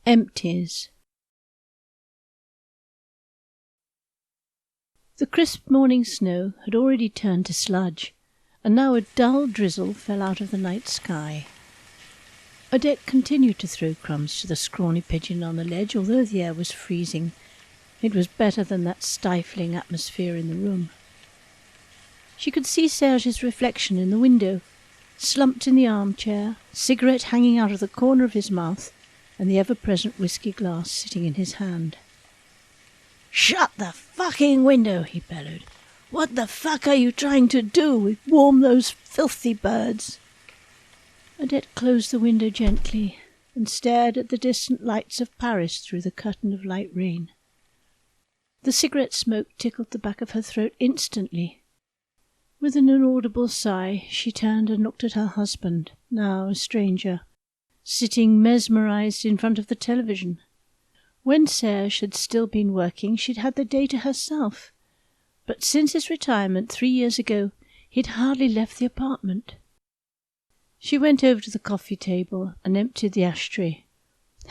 Empties. The crisp morning snow had already turned to sludge, and now a dull drizzle fell out of the night sky. Odette continued to throw crumbs to the scrawny pigeon on the ledge, although the air was freezing. It was better than that stifling atmosphere in the room. She could see Serge's reflection in the window, slumped in the armchair, cigarette hanging out of the corner of his mouth, and the ever-present whiskey glass sitting in his hand. "Shut the fucking window," he bellowed. "What the fuck are you trying to do? Warm those filthy birds." Odette closed the window gently and stared at the distant lights of Paris through the curtain of light rain. The cigarette smoke tickled the back of her throat instantly. With an inaudible sigh, she turned and looked at her husband, now a stranger, sitting mesmerized in front of the television. When Serge had still been working, she'd had the day to herself, but since his retirement 3 years ago, he'd hardly left the apartment. She went over to the coffee table and emptied the ashtray.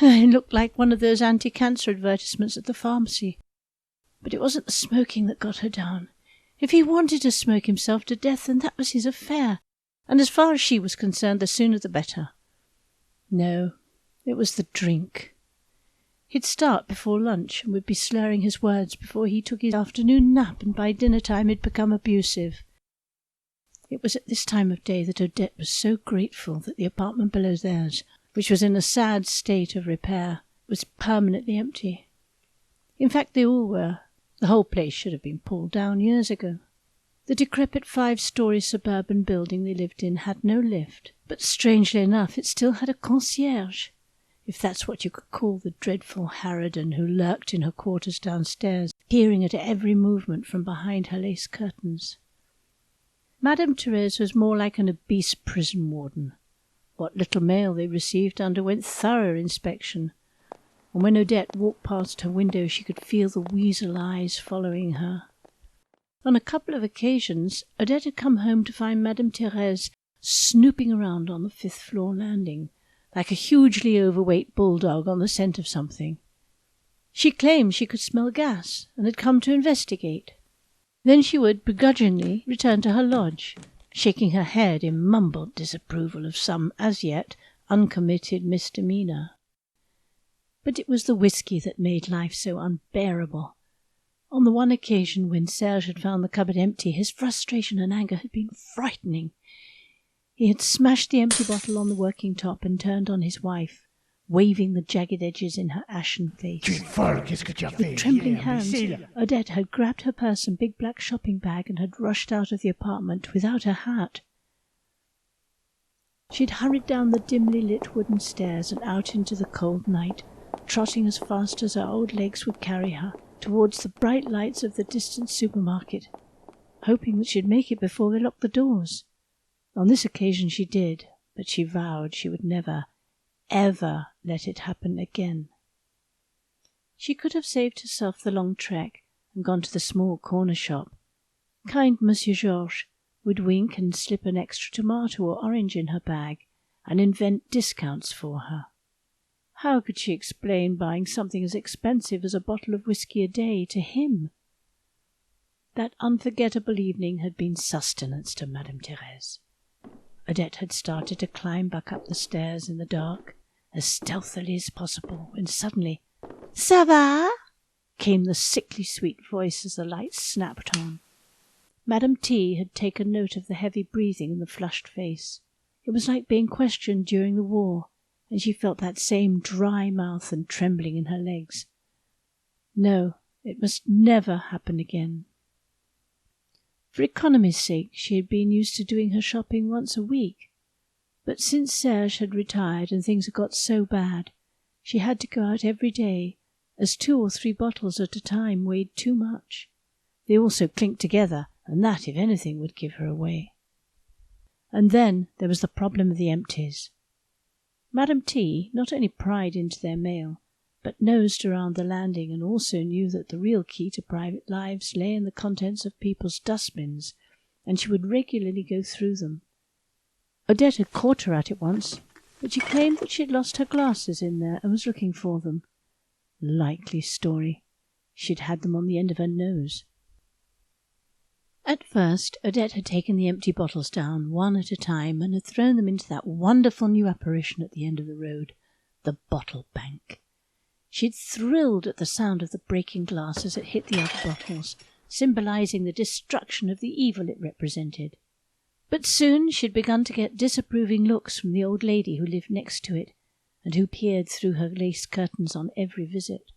It looked like one of those anti-cancer advertisements at the pharmacy. But it wasn't the smoking that got her down. If he wanted to smoke himself to death, then that was his affair, and as far as she was concerned, the sooner the better. No, it was the drink. He'd start before lunch and would be slurring his words before he took his afternoon nap, and by dinner time he'd become abusive. It was at this time of day that Odette was so grateful that the apartment below theirs, which was in a sad state of repair, was permanently empty. In fact, they all were. The whole place should have been pulled down years ago. The decrepit 5-story suburban building they lived in had no lift, but strangely enough it still had a concierge, if that's what you could call the dreadful harridan who lurked in her quarters downstairs, peering at every movement from behind her lace curtains. Madame Therese was more like an obese prison warden. What little mail they received underwent thorough inspection, and when Odette walked past her window she could feel the weasel eyes following her. On a couple of occasions Odette had come home to find Madame Therese snooping around on the 5th-floor landing, like a hugely overweight bulldog on the scent of something. She claimed she could smell gas, and had come to investigate. Then she would begrudgingly return to her lodge, shaking her head in mumbled disapproval of some, as yet, uncommitted misdemeanour. But it was the whiskey that made life so unbearable. On the one occasion when Serge had found the cupboard empty, his frustration and anger had been frightening. He had smashed the empty bottle on the working top and turned on his wife, waving the jagged edges in her ashen face. With trembling hands, Odette had grabbed her purse and big black shopping bag and had rushed out of the apartment without her hat. She'd hurried down the dimly lit wooden stairs and out into the cold night, trotting as fast as her old legs would carry her, towards the bright lights of the distant supermarket, hoping that she'd make it before they locked the doors. On this occasion she did, but she vowed she would never, ever let it happen again. She could have saved herself the long trek and gone to the small corner shop. Kind Monsieur Georges would wink and slip an extra tomato or orange in her bag and invent discounts for her. How could she explain buying something as expensive as a bottle of whiskey a day to him? That unforgettable evening had been sustenance to Madame Therese. Odette had started to climb back up the stairs in the dark, as stealthily as possible, when suddenly, "Ça va?" came the sickly sweet voice as the lights snapped on. Madame T. had taken note of the heavy breathing and the flushed face. It was like being questioned during the war, and she felt that same dry mouth and trembling in her legs. No, it must never happen again. For economy's sake, she had been used to doing her shopping once a week, but since Serge had retired and things had got so bad, she had to go out every day, as 2 or 3 bottles at a time weighed too much. They also clinked together, and that, if anything, would give her away. And then there was the problem of the empties. Madame T. not only pried into their mail, but nosed around the landing, and also knew that the real key to private lives lay in the contents of people's dustbins, and she would regularly go through them. Odette had caught her at it once, but she claimed that she had lost her glasses in there and was looking for them. Likely story. She'd had them on the end of her nose. At first, Odette had taken the empty bottles down one at a time and had thrown them into that wonderful new apparition at the end of the road, the bottle bank. She'd thrilled at the sound of the breaking glass as it hit the other bottles, symbolizing the destruction of the evil it represented. But soon she'd begun to get disapproving looks from the old lady who lived next to it, and who peered through her lace curtains on every visit.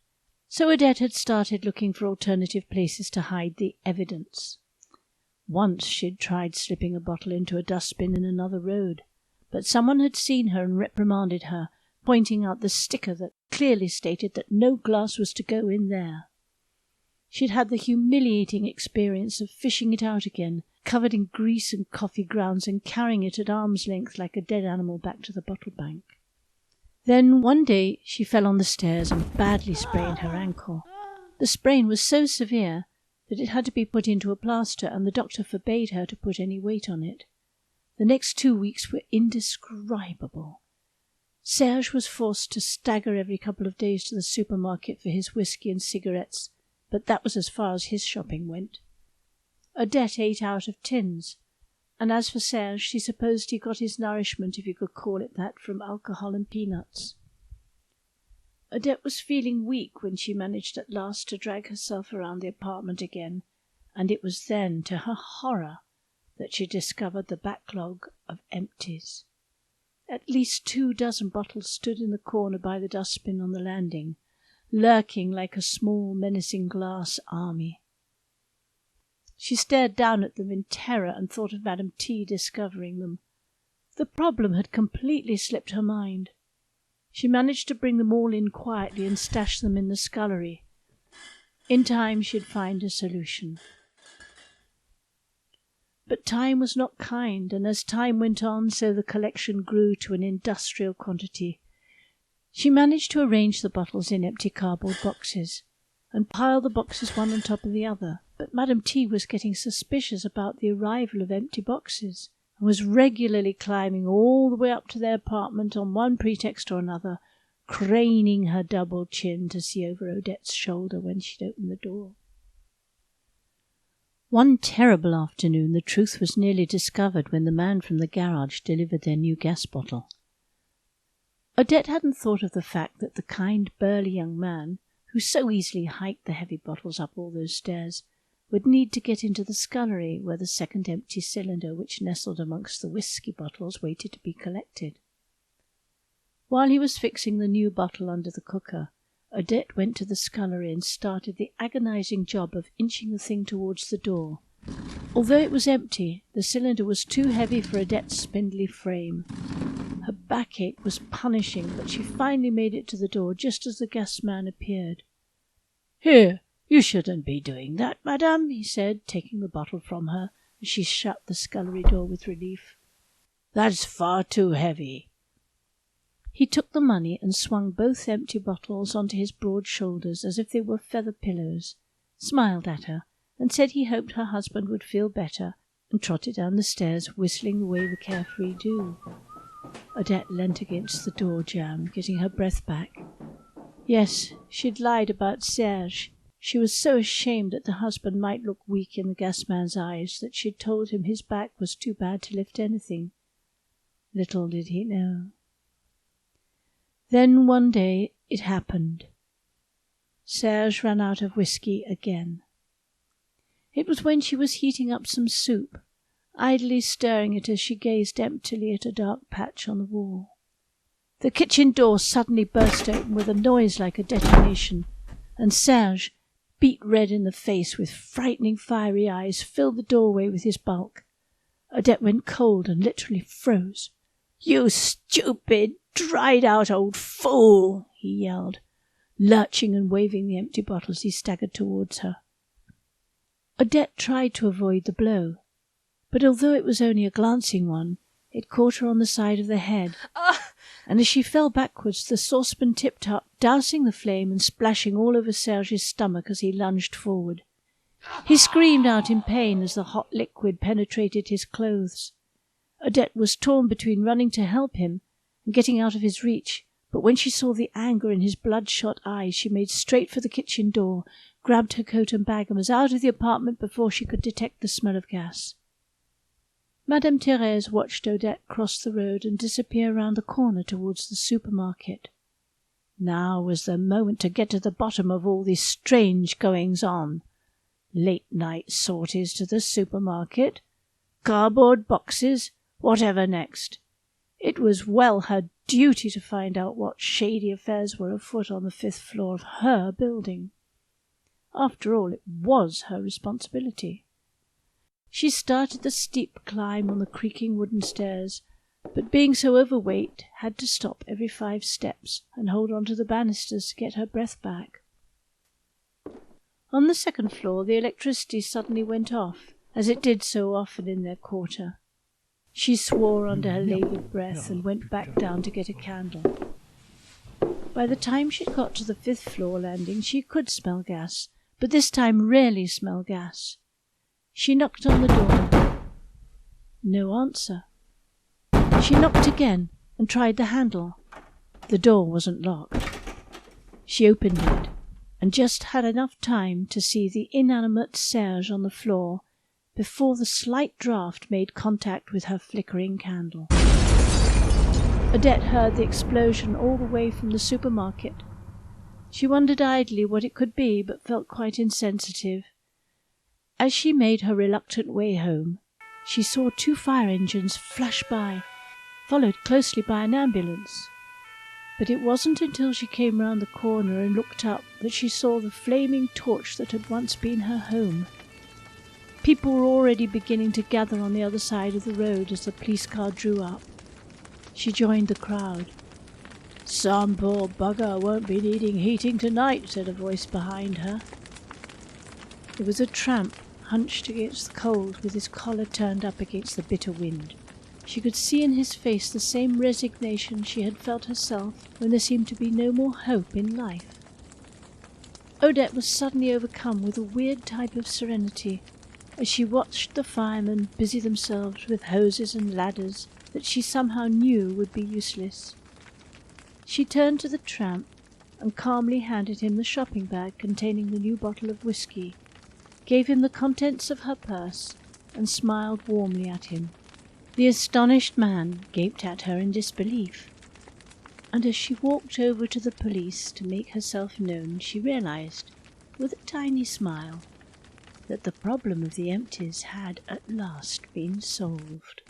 So Odette had started looking for alternative places to hide the evidence. Once she'd tried slipping a bottle into a dustbin in another road, but someone had seen her and reprimanded her, pointing out the sticker that clearly stated that no glass was to go in there. She'd had the humiliating experience of fishing it out again, covered in grease and coffee grounds, and carrying it at arm's length like a dead animal back to the bottle bank. Then one day she fell on the stairs and badly sprained her ankle. The sprain was so severe that it had to be put into a plaster, and the doctor forbade her to put any weight on it. The next 2 weeks were indescribable. Serge was forced to stagger every couple of days to the supermarket for his whiskey and cigarettes, but that was as far as his shopping went. Odette ate out of tins, and as for Serge, she supposed he got his nourishment, if you could call it that, from alcohol and peanuts. Odette was feeling weak when she managed at last to drag herself around the apartment again, and it was then, to her horror, that she discovered the backlog of empties. At least 24 bottles stood in the corner by the dustbin on the landing, lurking like a small, menacing glass army. She stared down at them in terror and thought of Madame T discovering them. The problem had completely slipped her mind. She managed to bring them all in quietly and stash them in the scullery. In time she'd find a solution. But time was not kind, and as time went on, so the collection grew to an industrial quantity. She managed to arrange the bottles in empty cardboard boxes, and pile the boxes one on top of the other, but Madame T was getting suspicious about the arrival of empty boxes, and was regularly climbing all the way up to their apartment on one pretext or another, craning her double chin to see over Odette's shoulder when she'd open the door. One terrible afternoon the truth was nearly discovered when the man from the garage delivered their new gas bottle. Odette hadn't thought of the fact that the kind, burly young man, who so easily hiked the heavy bottles up all those stairs, would need to get into the scullery where the second empty cylinder, which nestled amongst the whiskey bottles, waited to be collected. While he was fixing the new bottle under the cooker, Odette went to the scullery and started the agonizing job of inching the thing towards the door. Although it was empty, the cylinder was too heavy for Odette's spindly frame. Her backache was punishing, but she finally made it to the door just as the gas man appeared. "Here, you shouldn't be doing that, madame," he said, taking the bottle from her as she shut the scullery door with relief. "That's far too heavy." He took the money and swung both empty bottles onto his broad shoulders as if they were feather pillows, smiled at her, and said he hoped her husband would feel better, and trotted down the stairs, whistling the way the carefree do. Odette leant against the door jamb, getting her breath back. Yes, she'd lied about Serge. She was so ashamed that the husband might look weak in the gas man's eyes that she'd told him his back was too bad to lift anything. Little did he know. Then one day it happened. Serge ran out of whiskey again. It was when she was heating up some soup, idly stirring it as she gazed emptily at a dark patch on the wall. The kitchen door suddenly burst open with a noise like a detonation, and Serge, beet red in the face with frightening fiery eyes, filled the doorway with his bulk. Odette went cold and literally froze. "You stupid, dried-out old fool!" he yelled. Lurching and waving the empty bottles, he staggered towards her. Odette tried to avoid the blow, but although it was only a glancing one, it caught her on the side of the head, and as she fell backwards, the saucepan tipped up, dousing the flame and splashing all over Serge's stomach as he lunged forward. He screamed out in pain as the hot liquid penetrated his clothes. Odette was torn between running to help him and getting out of his reach, but when she saw the anger in his bloodshot eyes, she made straight for the kitchen door, grabbed her coat and bag, and was out of the apartment before she could detect the smell of gas. Madame Thérèse watched Odette cross the road and disappear round the corner towards the supermarket. Now was the moment to get to the bottom of all these strange goings-on. Late-night sorties to the supermarket, cardboard boxes, whatever next. It was well her duty to find out what shady affairs were afoot on the 5th floor of her building. After all, it was her responsibility. She started the steep climb on the creaking wooden stairs, but being so overweight, had to stop every 5 steps and hold on to the banisters to get her breath back. On the 2nd floor, the electricity suddenly went off, as it did so often in their quarter. She swore under her laboured breath and went back down to get a candle. By the time she got to the 5th floor landing, she could smell gas, but this time really smell gas. She knocked on the door. No answer. She knocked again and tried the handle. The door wasn't locked. She opened it and just had enough time to see the inanimate Serge on the floor before the slight draught made contact with her flickering candle. Odette heard the explosion all the way from the supermarket. She wondered idly what it could be, but felt quite insensitive. As she made her reluctant way home, she saw 2 fire engines flash by, followed closely by an ambulance. But it wasn't until she came round the corner and looked up that she saw the flaming torch that had once been her home. People were already beginning to gather on the other side of the road as the police car drew up. She joined the crowd. "Some poor bugger won't be needing heating tonight," said a voice behind her. It was a tramp, hunched against the cold, with his collar turned up against the bitter wind. She could see in his face the same resignation she had felt herself when there seemed to be no more hope in life. Odette was suddenly overcome with a weird type of serenity as she watched the firemen busy themselves with hoses and ladders that she somehow knew would be useless. She turned to the tramp and calmly handed him the shopping bag containing the new bottle of whiskey, gave him the contents of her purse, and smiled warmly at him. The astonished man gaped at her in disbelief, and as she walked over to the police to make herself known, she realized, with a tiny smile, that the problem of the Empties had at last been solved.